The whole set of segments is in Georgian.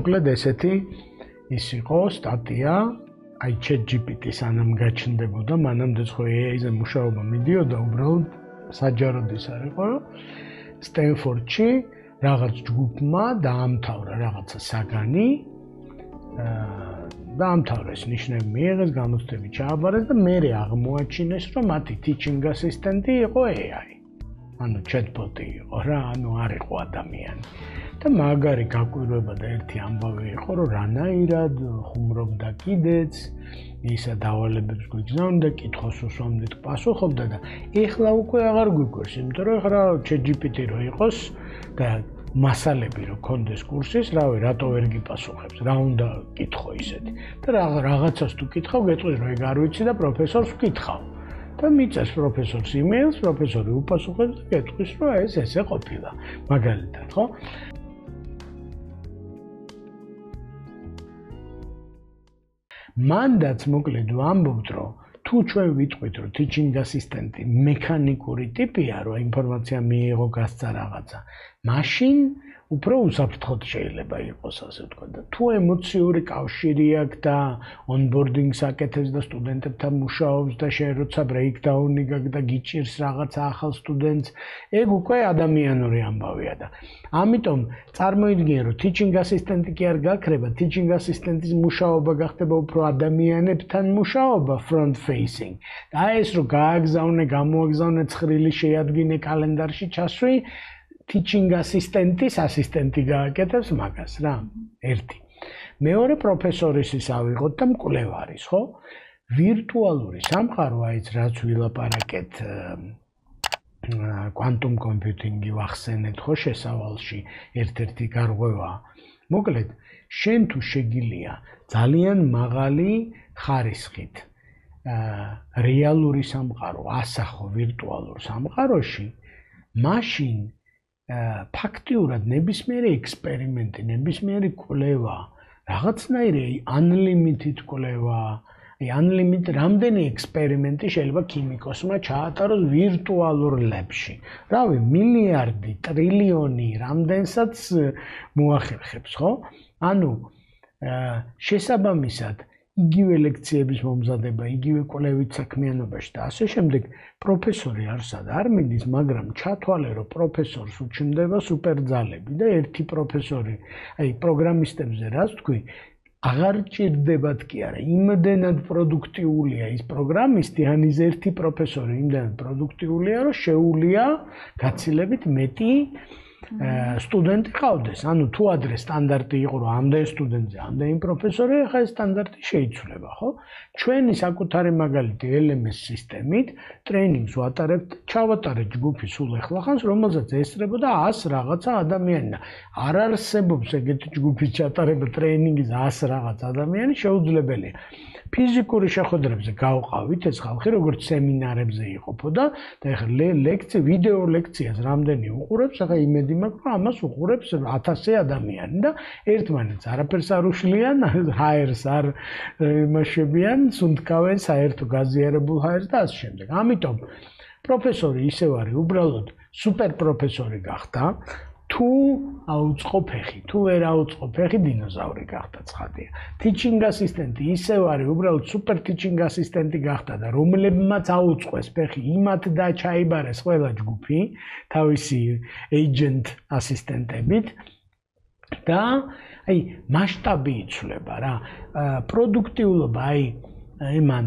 მოკლედ ესეთი ის იყო სტატია, აი ChatGPT სანამ გაჩნდებოდა, მანამდე ხო AI-ზე მუშაობა მიდიოდა, უბრალოდ საჯაროდ ის არ იყო, რომ სტენფორდში რაღაც ჯგუფმა დაამთავრა რაღაცა საგანი, დაამთავრა ეს ნიშნები მიიღეს, გამოცდები ჩააბარეს და მერე აღმოაჩინეს, რომ მათი teaching assistant-ი იყო AI. ანუ chatbot-ი იყო რა, ანუ არ იყო ადამიანი. და მაგარი გაკვირვება და ერთი ამბავი იყო, რომ რანაირად ხუმრობდა კიდეც, ისა დავალებებს გვიგზავნიდა, კითხავს უსვამდით პასუხობდა და ეხლა უკვე აღარ გვიკვირს, იმიტომ რომ ეხლა ChatGPT რო იყოს და მასალები რო კონდეს კურსის, რავი, რატო ვერ გიპასუხებს, რა უნდა კითხო ისეთი. და რაღაცას თუ კითხავ, გეტყვის რომ ეგ არ ვიცი და პროფესორს ვკითხავ. და მიწეს პროფესორს იმეილს, პროფესორი უპასუხებს და გეტყვის რომ ეს ესე ყოფილა. მაგალითად, ხო? მანდაც მოკლედ ვამბობთ, რომ თუ ჩვენ ვიტყვით, რომ teaching assistant-ი მექანიკური ტიპია, რომ ინფორმაცია მიიღო, გასცა რაღაცა, მაშინ უფრო უსაფრთხოდ შეიძლება იყოს, ასე ვთქვა და თუ ემოციური კავშირი აქვს და onboarding-ს აკეთებს და სტუდენტებთან მუშაობს და შენ როცა breakdown-ი გაქვს და გიჭირს რაღაცა ახალ სტუდენტს, ეგ უკვე ადამიანური ამბავია და ამიტომ წარმოიდგინე, რომ teaching assistant-ი კი არ გაქრება, teaching assistant-ის მუშაობა გახდება უფრო ადამიანებთან მუშაობა front facing. და ეს რომ გააგზავნე, გამოაგზავნე, ცხრილი შეადგინე, კალენდარში ჩასვი, teaching assistant-ის ასისტენტი გააკეთებს მაგას რა. ერთი. მეორე პროფესორის ის ავიღოთ და მკვლევარის, ხო? ვირტუალური სამყარო, აიც რაც ვილაპარაკეთ quantum computing-ი ვახსენეთ ხო შესავალში, ერთ-ერთი გარღვევა. მოკლედ, შენ თუ შეგილია ძალიან მაღალი ხარისხით რეალური სამყარო ასახო ვირტუალურ სამყაროში, მაშინ ფაქტიურად ნებისმიერი ექსპერიმენტი, ნებისმიერი კვლევა, რაღაცნაირი unlimited კვლევა, unlimited რამდენი ექსპერიმენტი შეიძლება ქიმიკოსმა ჩაატაროს ვირტუალურ ლაბში. რავი, მილიარდი, ტრილიონი, რამდენსაც მოახერხებს, ხო? ანუ შესაბამისად იგივე ლექციების მომზადება, იგივე კვლევით საქმიანობაში და ასე შემდეგ პროფესორი არსად არ მიდის, მაგრამ ჩათვალე, რომ პროფესორს უჩნდება სუპერძალები და ერთი პროფესორი, აი პროგრამისტებზე რას თქვი, აღარ ჭირდებათ კი არა, იმდენად პროდუქტიულია ის პროგრამისტი, ან ის ერთი პროფესორი იმდენად პროდუქტიულია, რომ შეუძლია გაცილებით მეტი სტუდენტი ყავდეს. ანუ თუ ადრე სტანდარტი იყო, რომ ამდენ სტუდენტზე ამდენი პროფესორი, ახლა ეს სტანდარტი შეიცვლება, ხო? ჩვენი საკუთარი მაგალითი LMS სისტემით ტრეინინგს ვატარებთ, ჩავატარეთ ჯგუფი სულ ახლახანს, რომელზეც ესწრებოდა 100 რაღაცა ადამიანი და არ არსებობს ეგეთი ჯგუფის ჩატარება ტრეინინგის 100 რაღაც ადამიანი შეუძლებელია. ფიზიკური შეხვედრებზე გავყავით ეს ხალხი, როგორც სემინარებზე იყოფოდა და ეხლა ლექცია, ვიდეო ლექციას რამდენი უყურებს, ახლა იმედი მაქვს, რომ ამას უყურებს 1000 ადამიანი და ერთმანეთს არაფერს არ უშლიან, ჰაერს არ იმაშებიან, სუნთქავენ საერთო გაზიარებულ ჰაერს და ასე შემდეგ. ამიტომ პროფესორი ისევ არის, უბრალოდ სუპერ პროფესორი გახდა, თუ აუწყო ფეხი, თუ ვერ აუწყო ფეხი, დინოზავრი გახდა ცხადია. teaching assistant-ი ისევ არის, უბრალოდ super teaching assistant-ი გახდა და რომლებმაც აუწყეს ფეხი, იმათ და ჩაიბარეს ყველა ჯგუფი თავისი agent ასისტენტებით და აი მასშტაბი იცვლება რა. პროდუქტიულობა აი იმან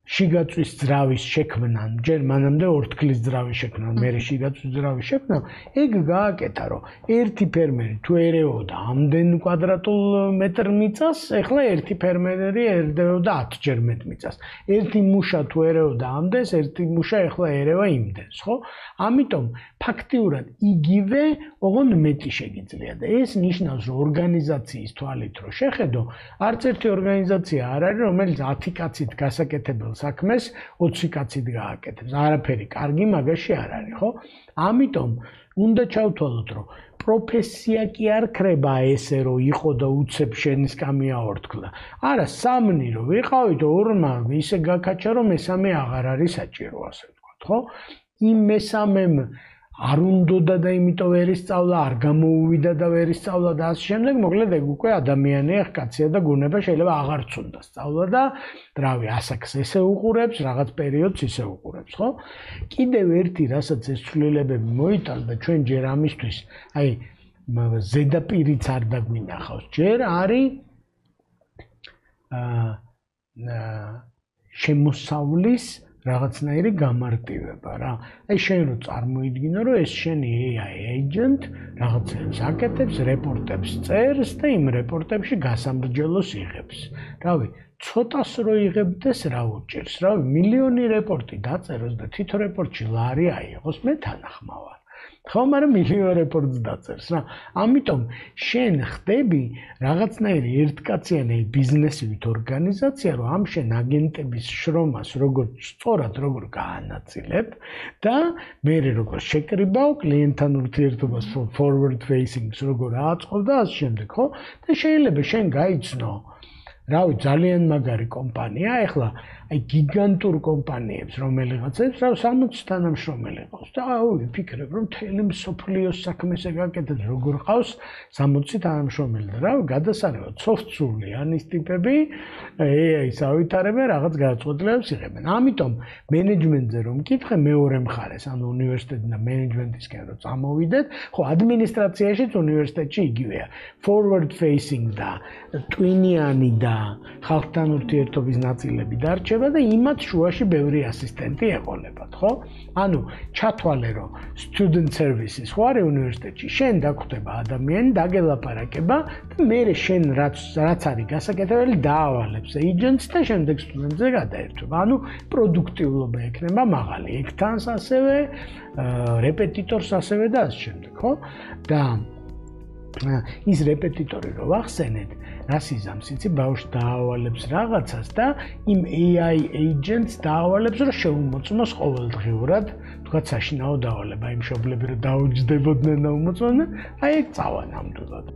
შიგაწვის ძრავის შექმნა, ჯერ მანამდე ორთქლის ძრავის შექმნა, მერე შიგაწვის ძრავის შექმნა, ეგ გააკეთა, რომ ერთი ფერმერი თუ ერეოდა ამდენ კვადრატულ მეტრ მიწას, ეხლა ერთი ფერმერი ერეოდა 10-ჯერ მეტ მიწას. ერთი მუშა თუ ერეოდა ამდენს, ერთი მუშა ეხლა ერევა იმდენს, ხო? ამიტომ ფაქტიურად იგივე, ოღონდ მეტი შეგიძლია და ეს ნიშნავს, რომ ორგანიზაციის თვალით რო შეხედო, არც ერთი ორგანიზაცია არ არის, რომელიც 10 კაცით გასაკეთებელ საქმეს 20 კაცით გააკეთებს. არაფერი კარგი მაგაში არ არის, ხო? ამიტომ უნდა ჩავთვალოთ, რომ პროფესია კი არ ხრება ესე, რომ იყო და უცებ შენის კამი აორთქლა. არა, სამნი რო ვიყავით, ორმა ისე გაკაჩა, რომ მესამე აღარ არის საჭირო, ასე ვთქვათ, ხო? იმ მესამემ არ უნდოდა და იმიტომ ვერ ისწავლა, არ გამოუვიდა და ვერ ისწავლა და ასე შემდეგ, მოკლედ ეგ უკვე ადამიანია, კაცია და გუნება შეიძლება აღარც უნდა სწავლა და რავი, ასაკს ესე უყურებს, რაღაც პერიოდს ისე უყურებს, ხო? კიდევ ერთი, რასაც ეს ცვლილებები მოიტანდა ჩვენ ჯერ ამისთვის, აი ზედაპირიც არ დაგვინახავს, ჯერ არის შემოსავლის რაღაცნაირი გამარტივება რა. აი შენ რო წარმოიდგინო, რომ ეს შენი AI agent რაღაცებს აკეთებს, რეპორტებს წერს და იმ რეპორტებში გასამრჯელოს იღებს. რავი, ცოტას რო იღებდეს რა უჭირს, რავი, მილიონი რეპორტი დაწეროს და თითო რეპორტში ლარი აიღოს, მე თანახმავარ. ხო, მაგრამ მილიონი რეპორტს დაწერს რა. ამიტომ შენ ხდები რაღაცნაირი ერთკაციანი ბიზნესივით ორგანიზაცია, რომ ამ შენ აგენტების შრომას როგორც სწორად როგორ გაანაწილებ და მე როგორ შეკრიბავ კლიენტთან ურთიერთობას forward facing-ს როგორ აწყობ და ასე შემდეგ, ხო? და შეიძლება შენ გაიცნო რავი, ძალიან მაგარი კომპანია, ეხლა აი გიგანტურ კომპანიებს რომელიღაცებს, რა 60 თანამშრომელი ყავს და ვიფიქრებ, რომ მთელი მსოფლიოს საქმეს ეკეთებს, როგორ ყავს 60 თანამშრომელი და რა გადასარევად სოფტსული ანის ტიპები AI-ს ავითარებენ, რაღაც გადაწყვეტილებებს იღებენ. ამიტომ მენეჯმენტზე რომ მკითხე მეორე მხარეს, ანუ უნივერსიტეტიდან და მენეჯმენტისკენ რომ წამოვიდეთ, ხო, ადმინისტრაციაშიც უნივერსიტეტში იგივეა. Forward facing და ტვინიანი და ხალხთან ურთიერთობის ნაწილები დარჩება და იმათ შუაში ბევრი ასისტენტი ეყოლებათ, ხო? ანუ ჩათვალე რომ student services ხო არის უნივერსიტეტში, შენ დაგხვდება ადამიანი, დაგელაპარაკება და მე შენ რაც არის გასაკეთებელი დაავალებს agents და შემდეგ სტუდენტზე გადაერთვება. ანუ პროდუქტიულობა ექნება მაღალი. ექთანს ასევე რეპეტიტორს ასევე და ასე შემდეგ, ხო? და ის რეპეტიტორი რო ვახსენეთ, რას იზამს, იცი, ბავშვს დაავალებს რაღაცას და იმ AI agents დაავალებს, რომ შეუმოწმოს ყოველდღიურად, თქვა საშინაო დავალება, იმ მშობლები რომ დაუჯდებოდნენ და უმოწმოდნენ, აი ეგ წავა ნამდვილად.